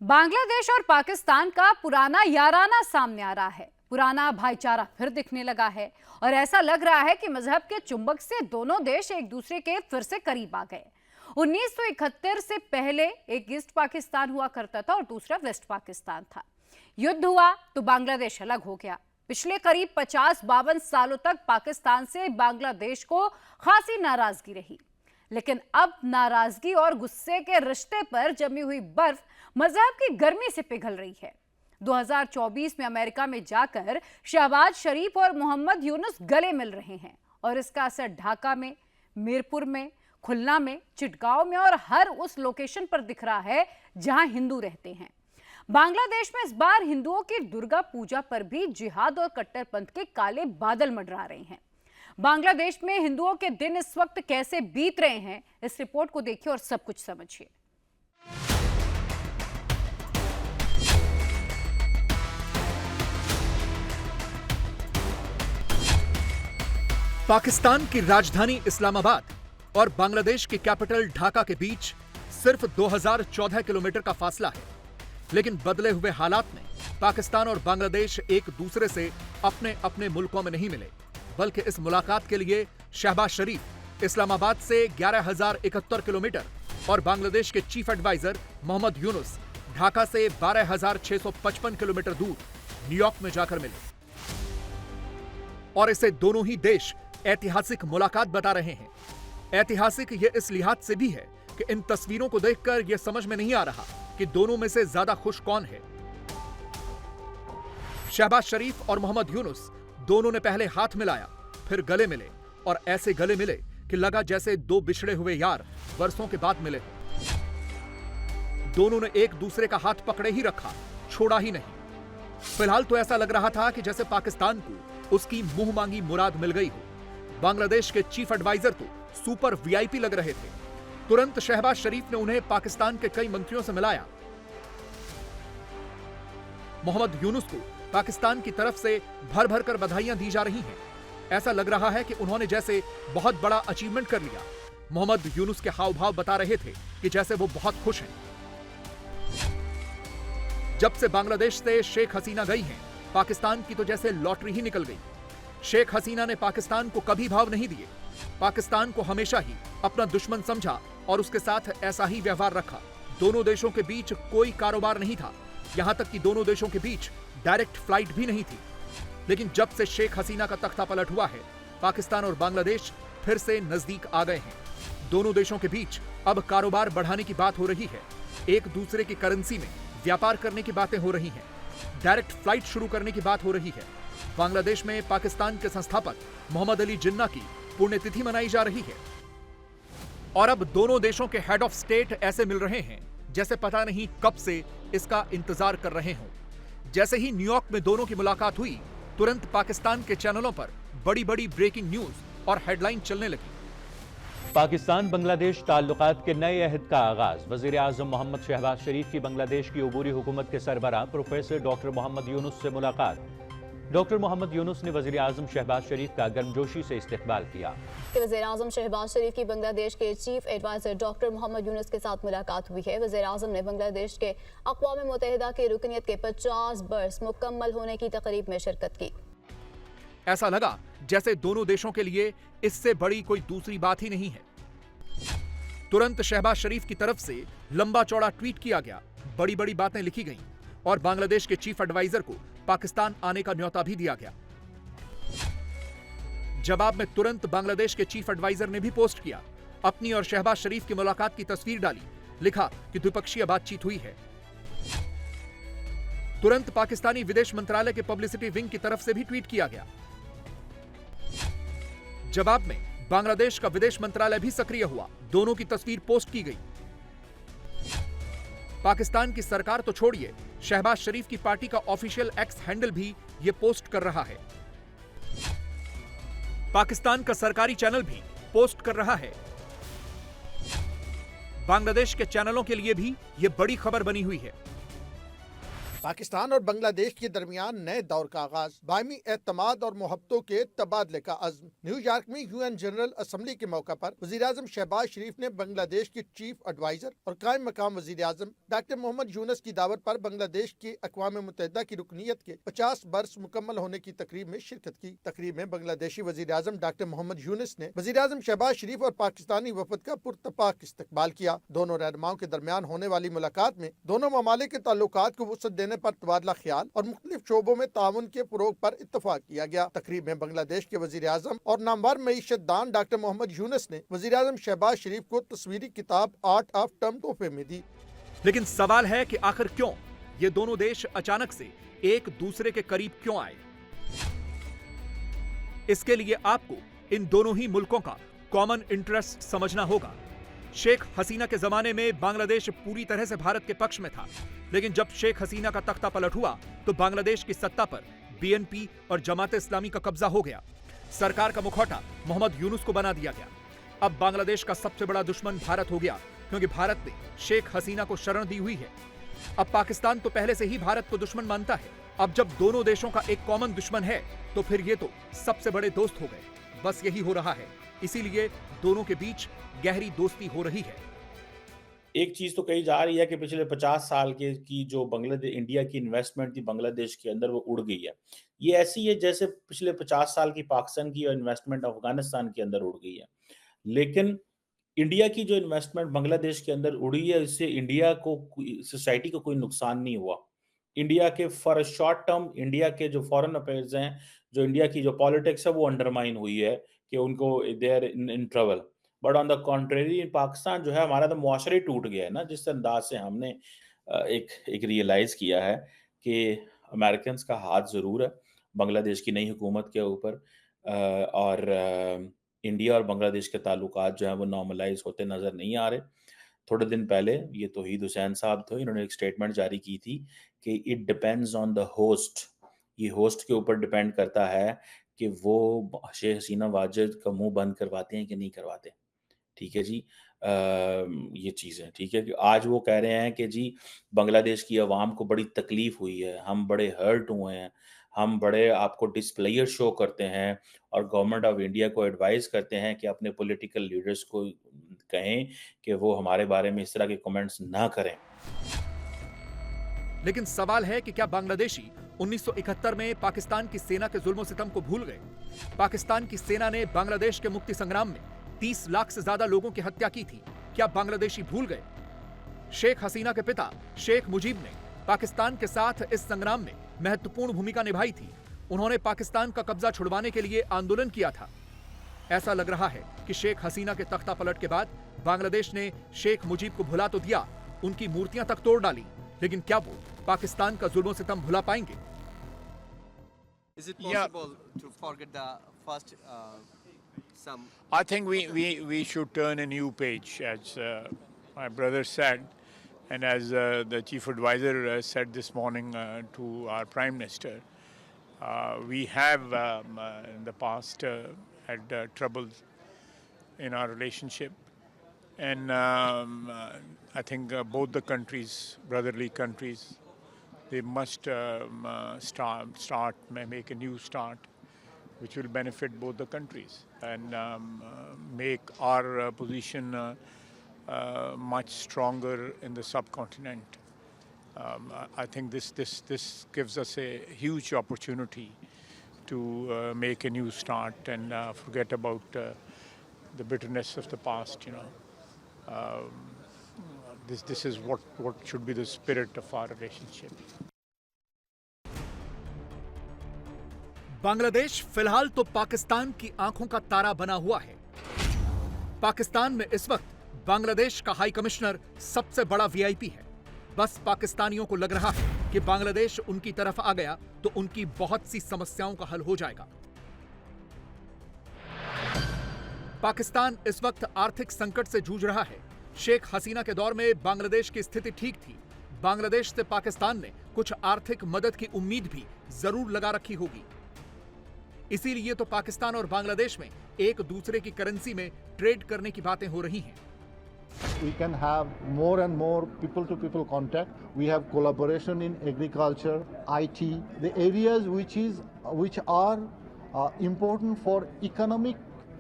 बांग्लादेश और पाकिस्तान का पुराना याराना सामने आ रहा है। पुराना भाईचारा फिर दिखने लगा है और ऐसा लग रहा है कि मजहब के चुंबक से दोनों देश एक दूसरे के फिर से करीब आ गए। 1971 से पहले एक ईस्ट पाकिस्तान हुआ करता था और दूसरा वेस्ट पाकिस्तान था। युद्ध हुआ तो बांग्लादेश अलग हो गया। पिछले करीब 50-52 सालों तक पाकिस्तान से बांग्लादेश को खासी नाराजगी रही, लेकिन अब नाराजगी और गुस्से के रिश्ते पर जमी हुई बर्फ मजहब की गर्मी से पिघल रही है। 2024 में अमेरिका में जाकर शहबाज शरीफ और मोहम्मद यूनुस गले मिल रहे हैं और इसका असर ढाका में, मीरपुर में, खुलना में, चिटगांव में और हर उस लोकेशन पर दिख रहा है जहां हिंदू रहते हैं। बांग्लादेश में इस बार हिंदुओं की दुर्गा पूजा पर भी जिहाद और कट्टरपंथ के काले बादल मंडरा रहे हैं। बांग्लादेश में हिंदुओं के दिन इस वक्त कैसे बीत रहे हैं, इस रिपोर्ट को देखिए और सब कुछ समझिए। पाकिस्तान की राजधानी इस्लामाबाद और बांग्लादेश की कैपिटल ढाका के बीच सिर्फ 2014 किलोमीटर का फासला है, लेकिन बदले हुए हालात में पाकिस्तान और बांग्लादेश एक दूसरे से अपने अपने मुल्कों में नहीं मिले, बल्कि इस मुलाकात के लिए शहबाज शरीफ इस्लामाबाद से 11,071 किलोमीटर और बांग्लादेश के चीफ एडवाइजर मोहम्मद यूनुस ढाका से 12,655 किलोमीटर दूर न्यूयॉर्क में जाकर मिले। और इसे दोनों ही देश ऐतिहासिक मुलाकात बता रहे हैं। ऐतिहासिक ये इस लिहाज से भी है कि इन तस्वीरों को देखकर यह समझ में नहीं आ रहा कि दोनों में से ज्यादा खुश कौन है। शहबाज शरीफ और मोहम्मद यूनुस दोनों ने पहले हाथ मिलाया, फिर गले मिले और ऐसे गले मिले कि लगा जैसे दो बिछड़े हुए यार वर्षों के बाद मिले। दोनों ने एक दूसरे का हाथ पकड़े ही रखा, छोड़ा ही नहीं। फिलहाल तो ऐसा लग रहा था कि जैसे पाकिस्तान को उसकी मुंह मांगी मुराद मिल गई हो। बांग्लादेश के चीफ एडवाइजर तो सुपर वीआईपी लग रहे थे। तुरंत शहबाज शरीफ ने उन्हें पाकिस्तान के कई मंत्रियों से मिलाया। मोहम्मद यूनुस को पाकिस्तान की तरफ से भर भर कर बधाइयां दी जा रही हैं। ऐसा लग रहा है कि उन्होंने जैसे बहुत बड़ा अचीवमेंट कर लिया। मोहम्मद यूनुस के हाव भाव बता रहे थे कि जैसे वो बहुत खुश हैं। जब से बांग्लादेश से शेख हसीना गई हैं, पाकिस्तान की तो जैसे लॉटरी ही निकल गई। शेख हसीना ने पाकिस्तान को कभी भाव नहीं दिए। पाकिस्तान को हमेशा ही अपना दुश्मन समझा और उसके साथ ऐसा ही व्यवहार रखा। दोनों देशों के बीच कोई कारोबार नहीं था, यहां तक कि दोनों देशों के बीच डायरेक्ट फ्लाइट भी नहीं थी। लेकिन जब से शेख हसीना का तख्ता पलट हुआ है, पाकिस्तान और बांग्लादेश फिर से नजदीक आ गए हैं। दोनों देशों के बीच अब कारोबार बढ़ाने की बात हो रही है। एक दूसरे की करेंसी में व्यापार करने की बातें हो रही हैं। डायरेक्ट फ्लाइट शुरू करने की बात हो रही है। बांग्लादेश में पाकिस्तान के संस्थापक मोहम्मद अली जिन्ना की पुण्यतिथि मनाई जा रही है। और अब दोनों देशों के हेड ऑफ स्टेट ऐसे मिल रहे हैं जैसे पता नहीं कब से इसका इंतजार कर रहे हों। जैसे ही न्यूयॉर्क में दोनों की मुलाकात हुई, तुरंत पाकिस्तान के चैनलों पर बड़ी बड़ी ब्रेकिंग न्यूज और हेडलाइन चलने लगी। पाकिस्तान बांग्लादेश ताल्लुकात के नए अहद का आगाज। वजीर आजम मोहम्मद शहबाज शरीफ की बांग्लादेश की अबूरी हुकूमत के सरबराह प्रोफेसर डॉक्टर मोहम्मद यूनुस से मुलाकात। डॉक्टर मोहम्मद यूनुस ने वजीर आजम शहबाज शरीफ का गर्मजोशी से इस्तकबाल किया। वजीर आजम शहबाज शरीफ की बांग्लादेश के chief adviser doctor Mohammad Yunus के साथ मुलाकात हुई है। वजीर आजम ने बांग्लादेश के अक़वाम मुत्तहिदा की रुकनियत के 50 बरस मुकम्मल होने की तकरीब में शिरकत की। ऐसा लगा जैसे दोनों देशों के लिए इससे बड़ी कोई दूसरी बात ही नहीं है। तुरंत शहबाज शरीफ की तरफ से लंबा चौड़ा ट्वीट किया गया, बड़ी बड़ी बातें लिखी गईं और बांग्लादेश के चीफ एडवाइजर को पाकिस्तान आने का न्योता भी दिया गया। जवाब में तुरंत बांग्लादेश के चीफ एडवाइजर ने भी पोस्ट किया, अपनी और शहबाज शरीफ की मुलाकात की तस्वीर डाली, लिखा कि द्विपक्षीय बातचीत हुई है। तुरंत पाकिस्तानी विदेश मंत्रालय के पब्लिसिटी विंग की तरफ से भी ट्वीट किया गया। जवाब में बांग्लादेश का विदेश मंत्रालय भी सक्रिय हुआ, दोनों की तस्वीर पोस्ट की गई। पाकिस्तान की सरकार तो छोड़िए, शहबाज शरीफ की पार्टी का ऑफिशियल एक्स हैंडल भी यह पोस्ट कर रहा है। पाकिस्तान का सरकारी चैनल भी पोस्ट कर रहा है। बांग्लादेश के चैनलों के लिए भी यह बड़ी खबर बनी हुई है। पाकिस्तान और बांग्लादेश के दरमियान नए दौर का आगाज, बायमी एतमाद और मोहब्बतों के तबादले का अज़्म। न्यूयॉर्क में यूएन जनरल असम्बली के मौका पर वज़ीर-ए-आज़म शहबाज शरीफ ने बांग्लादेश के चीफ एडवाइजर और कायम मकाम वज़ीर-ए-आज़म डॉक्टर मोहम्मद यूनुस की दावत पर बांग्लादेश के अक़वाम मुत्तहिदा की रुकनीत के 50 बरस मुकम्मल होने की तकरीब में शिरकत की। तकरीब में बांग्लादेशी वज़ीर-ए-आज़म डॉक्टर मोहम्मद यूनुस ने वज़ीर-ए-आज़म शहबाज शरीफ और पाकिस्तानी वफद का पुरतपाक इस्तकबाल किया। दोनों रहनुमाओं के दरमियान होने वाली मुलाकात में दोनों ममालिक के ताल्लुकात को वुसअत देने पर तबादला ख्याल और मुख्तलिफ शोबों में ताउन के फरोग पर इत्तफाक किया गया। तकरीब में बांग्लादेश के वज़ीर-ए-आज़म और नामवर मईशतदान डॉक्टर मोहम्मद यूनुस ने वज़ीर-ए-आज़म शहबाज शरीफ को तस्वीरी किताब आर्ट ऑफ टर्म तोहफे में दी। लेकिन सवाल है कि आखिर क्यों ये दोनों देश अचानक से एक दूसरे के करीब क्यों आए? इसके लिए आपको इन दोनों ही मुल्कों का कॉमन इंटरेस्ट समझना होगा। शेख हसीना के जमाने में बांग्लादेश पूरी तरह से भारत के पक्ष में था, लेकिन जब शेख हसीना का तख्ता पलट हुआ तो बांग्लादेश की सत्ता पर बीएनपी और जमात इस्लामी का कब्जा हो गया। सरकार का मुखौटा मोहम्मद यूनुस को बना दिया गया। अब बांग्लादेश का सबसे बड़ा दुश्मन भारत हो गया, क्योंकि भारत ने शेख हसीना को शरण दी हुई है। अब पाकिस्तान तो पहले से ही भारत को दुश्मन मानता है। अब जब दोनों देशों का एक कॉमन दुश्मन है तो फिर ये तो सबसे बड़े दोस्त हो गए। बस यही हो रहा है, इसीलिए दोनों के बीच गहरी दोस्ती हो रही है। एक चीज तो कही जा रही है कि पिछले 50 साल की जो बांग्लादेश इंडिया की इन्वेस्टमेंट थी बांग्लादेश के अंदर, वो उड़ गई है। ये ऐसी है जैसे पिछले 50 साल की पाकिस्तान की इन्वेस्टमेंट अफगानिस्तान के अंदर उड़ गई है। लेकिन इंडिया की जो इन्वेस्टमेंट बांग्लादेश के अंदर उड़ी है, इससे इंडिया को, सोसाइटी को कोई नुकसान नहीं हुआ। इंडिया के फॉर शॉर्ट टर्म इंडिया के जो फॉरेन अफेयर्स हैं, जो इंडिया की जो पॉलिटिक्स है, वो अंडरमाइन हुई है कि उनको they are in trouble. But on the contrary Pakistan जो है, हमारा तो मुआशरा ही टूट गया है ना, जिस अंदाज से हमने एक रियलाइज किया है कि अमेरिकन का हाथ ज़रूर है बांग्लादेश की नई हुकूमत के ऊपर, और इंडिया और बांग्लादेश के ताल्लुकात जो है वो नॉर्मलाइज होते नज़र नहीं आ रहे। थोड़े दिन पहले ये तौहीद हुसैन साहब थे, इन्होंने एक स्टेटमेंट जारी की थी कि it depends on the host, ये होस्ट के ऊपर डिपेंड करता है कि वो शेख हसीना वाजिद का मुंह बंद करवाते हैं कि नहीं करवाते। ठीक है जी, ये चीज़ है। ठीक है कि आज वो कह रहे हैं कि जी बांग्लादेश की आवाम को बड़ी तकलीफ हुई है, हम बड़े हर्ट हुए हैं, हम बड़े आपको डिसप्लेयर शो करते हैं और गवर्नमेंट ऑफ इंडिया को एडवाइस करते हैं कि अपने पॉलिटिकल लीडर्स को कहें कि वो हमारे बारे में इस तरह के कमेंट्स ना करें। लेकिन सवाल है कि क्या बांग्लादेशी 1971 में पाकिस्तान की सेना के जुल्म सितम को भूल गए? पाकिस्तान की सेना ने बांग्लादेश के मुक्ति संग्राम में 30 लाख से ज्यादा लोगों की हत्या की थी। क्या बांग्लादेशी भूल गए? शेख हसीना के पिता शेख मुजीब ने पाकिस्तान के साथ इस संग्राम में महत्वपूर्ण भूमिका निभाई थी। उन्होंने पाकिस्तान का कब्जा छुड़वाने के लिए आंदोलन किया था। ऐसा लग रहा है कि शेख हसीना के तख्ता पलट के बाद बांग्लादेश ने शेख मुजीब को भुला तो दिया, उनकी मूर्तियां तक तोड़ डाली, लेकिन क्या वो पाकिस्तान का जुल्म सितम भुला पाएंगे? Is it possible to forget the first some? I think we should turn a new page, as my brother said, and as the chief advisor said this morning to our prime minister. We have in the past had troubles in our relationship, and I think both the countries, brotherly countries, they must make a new start, which will benefit both the countries and make our position much stronger in the subcontinent. I think this gives us a huge opportunity to make a new start and forget about the bitterness of the past. You know, this is what should be the spirit of our relationship. Bangladesh फिलहाल तो पाकिस्तान की आंखों का तारा बना हुआ है। पाकिस्तान में इस वक्त बांग्लादेश का हाई कमिश्नर सबसे बड़ा वीआईपी है। बस पाकिस्तानियों को लग रहा है कि बांग्लादेश उनकी तरफ आ गया तो उनकी बहुत सी समस्याओं का हल हो जाएगा। पाकिस्तान इस वक्त आर्थिक संकट से जूझ रहा है। शेख हसीना के दौर में बांग्लादेश की स्थिति ठीक थी। बांग्लादेश से पाकिस्तान ने कुछ आर्थिक मदद की उम्मीद भी जरूर लगा रखी होगी। इसीलिए तो पाकिस्तान और बांग्लादेश में एक दूसरे की करेंसी में ट्रेड करने की बातें हो रही हैं। We can have more and more people-to-people contact. We have collaboration in agriculture, IT, the areas which are important for economic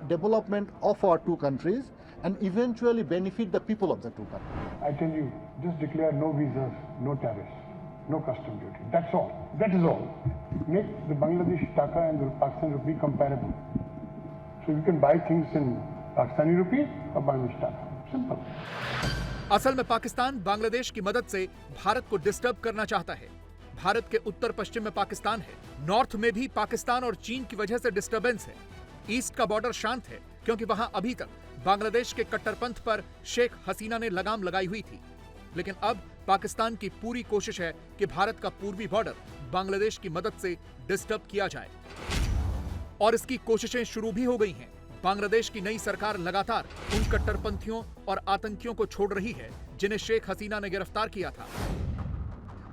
development of our two countries and eventually benefit the people of the two countries. I tell you, just declare no visas, no tariffs, no custom duty. That's all. That is all. Make the Bangladesh taka and the Pakistan rupee comparable. So you can buy things in Pakistani rupees or Bangladesh taka. Simple. असल में पाकिस्तान बांग्लादेश की मदद से भारत को disturb करना चाहता है। भारत के उत्तर पश्चिम में पाकिस्तान है, नॉर्थ में भी पाकिस्तान और चीन की वजह से डिस्टर्बेंस है। ईस्ट का बॉर्डर शांत है क्योंकि वहां अभी तक बांग्लादेश के कट्टरपंथ पर शेख हसीना ने लगाम लगाई हुई थी। लेकिन अब पाकिस्तान की पूरी कोशिश है कि भारत का पूर्वी बॉर्डर बांग्लादेश की मदद से डिस्टर्ब किया जाए और इसकी कोशिशें शुरू भी हो गई हैं। बांग्लादेश की नई सरकार लगातार उन कट्टरपंथियों और आतंकियों को छोड़ रही है जिन्हें शेख हसीना ने गिरफ्तार किया था।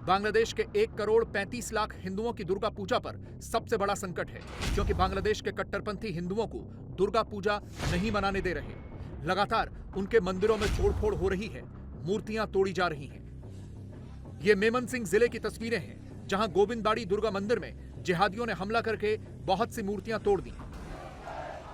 बांग्लादेश के 1,35,00,000 हिंदुओं की दुर्गा पूजा पर सबसे बड़ा संकट है क्योंकि बांग्लादेश के कट्टरपंथी हिंदुओं को दुर्गा पूजा नहीं मनाने दे रहे। लगातार उनके मंदिरों में तोड़फोड़ हो रही है, मूर्तियां तोड़ी जा रही हैं। ये मेमन सिंह जिले की तस्वीरें हैं जहां गोविंदबाड़ी दुर्गा मंदिर में जिहादियों ने हमला करके बहुत सी मूर्तियां तोड़ दी।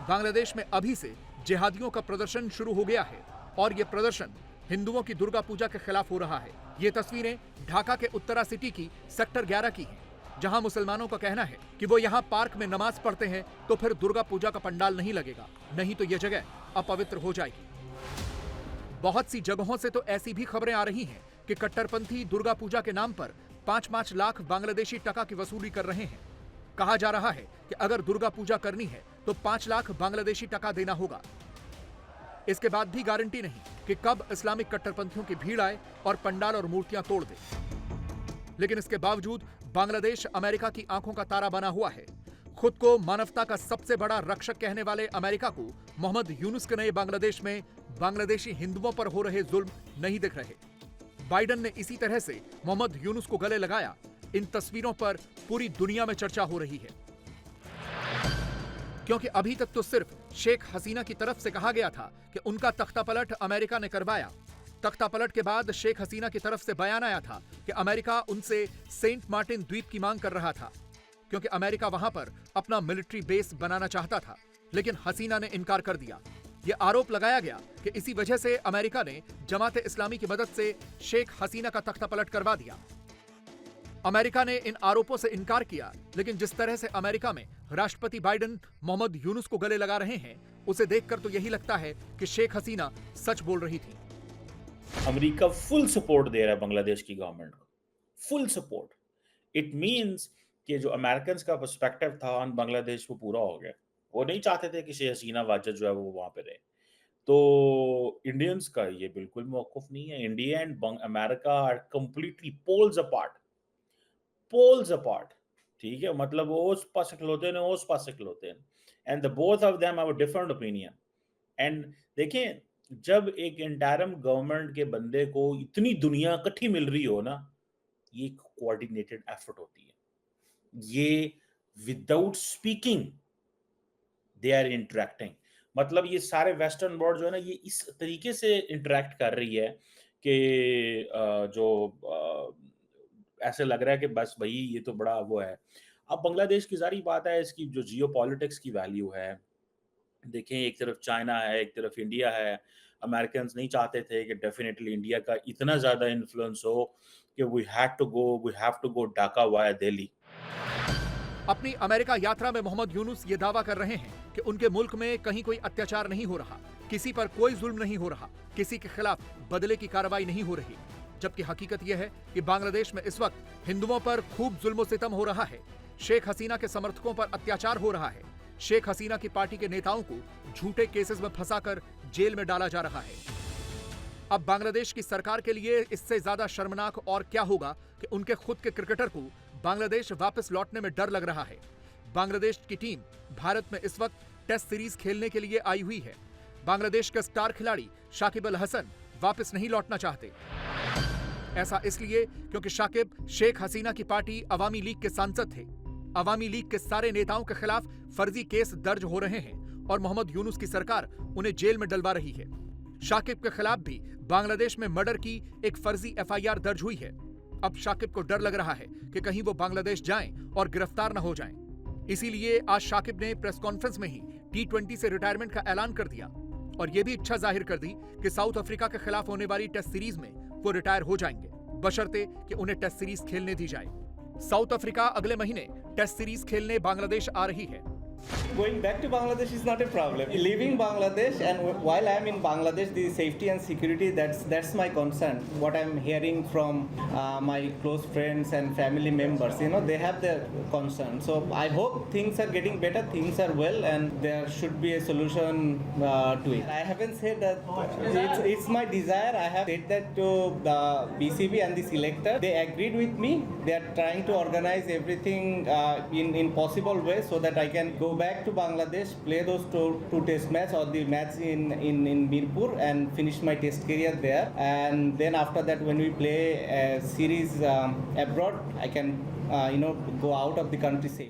बांग्लादेश में अभी से जिहादियों का प्रदर्शन शुरू हो गया है और यह प्रदर्शन हिंदुओं की दुर्गा पूजा के खिलाफ हो रहा है। ये तस्वीरें ढाका के उत्तरा सिटी की सेक्टर 11 की हैं, जहां मुसलमानों का कहना है कि वो यहां पार्क में नमाज पढ़ते हैं तो फिर दुर्गा पूजा का पंडाल नहीं लगेगा, नहीं तो यह जगह अपवित्र हो जाएगी। बहुत सी जगहों से तो ऐसी भी खबरें आ रही हैं कि कट्टरपंथी दुर्गा पूजा के नाम पर 5-5 लाख बांग्लादेशी टका की वसूली कर रहे हैं। कहा जा रहा है कि अगर दुर्गा पूजा करनी है तो 5 लाख बांग्लादेशी टका देना होगा। इसके बाद भी गारंटी नहीं कि कब इस्लामिक कट्टरपंथियों की भीड़ आए और पंडाल और मूर्तियां तोड़ दे। लेकिन इसके बावजूद बांग्लादेश अमेरिका की आंखों का तारा बना हुआ है। खुद को मानवता का सबसे बड़ा रक्षक कहने वाले अमेरिका को मोहम्मद यूनुस के नए बांग्लादेश में बांग्लादेशी हिंदुओं पर हो रहे जुल्म नहीं दिख रहे। बाइडन ने इसी तरह से मोहम्मद यूनुस को गले लगाया। इन तस्वीरों पर पूरी दुनिया में चर्चा हो रही है क्योंकि अभी तक तो सिर्फ शेख हसीना की तरफ से कहा गया था कि उनका तख्तापलट अमेरिका ने करवाया। तख्तापलट के बाद शेख हसीना की तरफ से बयान आया था कि अमेरिका उनसे सेंट मार्टिन द्वीप की मांग कर रहा था क्योंकि अमेरिका वहां पर अपना मिलिट्री बेस बनाना चाहता था। लेकिन हसीना ने इनकार कर दिया। यह आरोप लगाया गया कि इसी वजह से अमेरिका ने जमात इस्लामी की मदद से शेख हसीना का तख्तापलट करवा दिया। अमेरिका ने इन आरोपों से इनकार किया, लेकिन जिस तरह से अमेरिका में राष्ट्रपति बाइडन मोहम्मद यूनुस को गले लगा रहे हैं, उसे देखकर तो यही लगता है कि शेख हसीना सच बोल रही थी। अमेरिका फुल सपोर्ट दे रहा है बांग्लादेश की गवर्नमेंट को, फुल सपोर्ट। इट मींस कि जो अमेरिकन का पर्सपेक्टिव था ऑन बांग्लादेश वो पूरा हो गया। वो नहीं चाहते थे कि शेख हसीना वाजद जो है वो वहां पे रहे। तो इंडियंस का ये बिल्कुल मौकूफ नहीं है। India and America are completely poles apart, ठीक है। मतलब वो उस पासे खलोते हैं, उस पासे खलोते हैं, and the both of them have a different opinion. And देखें, जब एक इंटरिम गवर्नमेंट के बंदे को इतनी दुनिया इकट्ठी मिल रही हो ना, ये कोऑर्डिनेटेड एफर्ट होती है। ये without speaking they are interacting. मतलब ये सारे वेस्टर्न वर्ल्ड जो है ना, ये इस तरीके से इंटरेक्ट कर रही है कि जो ऐसे लग रहा है कि बस भाई ये तो बड़ा वो है। अब बांग्लादेश की जारी बात है, इसकी जो जियोपॉलिटिक्स की वैल्यू है, देखें एक तरफ चाइना है, एक तरफ इंडिया है। अमेरिकन नहीं चाहते थे कि डेफिनेटली इंडिया का इतना ज्यादा इन्फ्लुएंस हो कि we have to go Dhaka via Delhi. अपनी अमेरिका यात्रा में मोहम्मद यूनुस ये दावा कर रहे हैं कि उनके मुल्क में कहीं कोई अत्याचार नहीं हो रहा, किसी पर कोई जुल्म नहीं हो रहा, किसी के खिलाफ बदले की कार्रवाई नहीं हो रही। जबकि हकीकत यह है कि बांग्लादेश में इस वक्त हिंदुओं पर खूब जुल्म सितम हो रहा है। शेख हसीना के समर्थकों पर अत्याचार हो रहा है। शेख हसीना की पार्टी के नेताओं को झूठे केसेस में फंसाकर जेल में डाला जा रहा है। अब बांग्लादेश की सरकार के लिए इससे ज्यादा शर्मनाक और क्या होगा कि उनके खुद के क्रिकेटर को बांग्लादेश वापस लौटने में डर लग रहा है। बांग्लादेश की टीम भारत में इस वक्त टेस्ट सीरीज खेलने के लिए आई हुई है। बांग्लादेश के स्टार खिलाड़ी शाकिब अल हसन वापस नहीं लौटना चाहते। ऐसा इसलिए क्योंकि शाकिब शेख हसीना की पार्टी अवामी लीग के सांसद थे। अवामी लीग के सारे नेताओं के खिलाफ फर्जी केस दर्ज हो रहे हैं और मोहम्मद यूनुस की सरकार उन्हें जेल में डलवा रही है। शाकिब के खिलाफ भी बांग्लादेश में मर्डर की एक फर्जी एफआईआर दर्ज हुई है। अब शाकिब को डर लग रहा है कि कहीं वो बांग्लादेश जाएं और गिरफ्तार न हो जाएं। इसीलिए आज शाकिब ने प्रेस कॉन्फ्रेंस में ही T20 से रिटायरमेंट का ऐलान कर दिया और ये भी इच्छा जाहिर कर दी कि साउथ अफ्रीका के खिलाफ होने वाली टेस्ट सीरीज में वो रिटायर हो जाएंगे, बशर्ते कि उन्हें टेस्ट सीरीज खेलने दी जाए। साउथ अफ्रीका अगले महीने टेस्ट सीरीज खेलने बांग्लादेश आ रही है। Going back to Bangladesh is not a problem. Leaving Bangladesh, and while I am in Bangladesh, the safety and security, that's my concern. What I'm hearing from my close friends and family members, they have their concern. So I hope things are getting better, things are well, and there should be a solution to it. I haven't said that it's my desire. I have said that to the BCB and the selector. They agreed with me. They are trying to organize everything in possible way so that I can go back to Bangladesh, play those two test match or the match in Mirpur and finish my test career there. And then after that, when we play a series abroad, I can go out of the country safe.